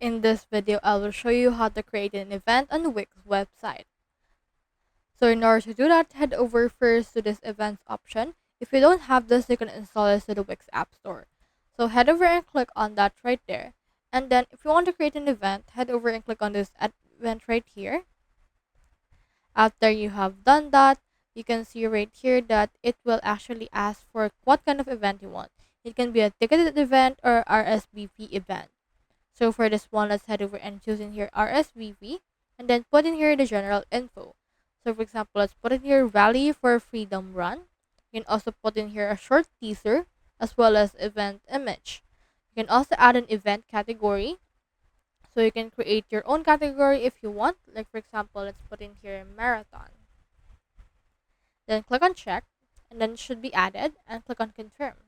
In this video, I will show you how to create an event on Wix website. So in order to do that, head over first to this events option. If you don't have this, you can install this to the Wix App Store. So head over and click on that right there. And then if you want to create an event, head over and click on this event right here. After you have done that, you can see right here that it will actually ask for what kind of event you want. It can be a ticketed event or RSVP event. So for this one, let's head over and choose in here RSVP and then put in here the general info. So for example, let's put in here Rally for Freedom Run. You can also put in here a short teaser as well as event image. You can also add an event category. So you can create your own category if you want. Like for example, let's put in here marathon. Then click on check and then it should be added and click on confirm.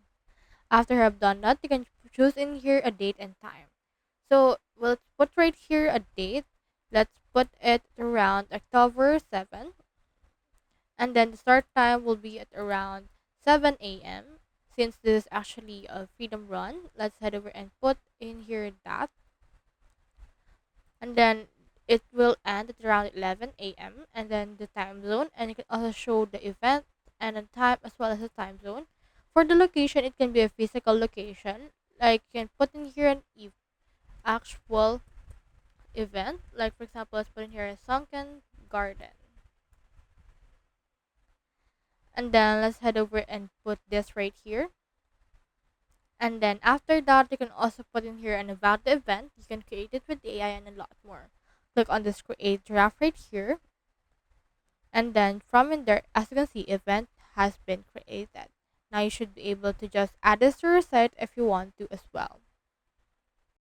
After you have done that, you can choose in here a date and time. So we'll put right here a date. Let's put it around October 7th. And then the start time will be at around 7 a.m. Since this is actually a freedom run, let's head over and put in here that. And then it will end at around 11 a.m. and then the time zone. And you can also show the event and the time as well as the time zone. For the location, it can be a physical location. Like you can put in here an actual event. Like for example, let's put in here a sunken garden. And then let's head over and put this right here. And then after that, you can also put in here an about the event. You can create it with AI and a lot more. Click on this create draft right here. And then from in there, as you can see, event has been created. Now you should be able to just add this to your site if you want to as well.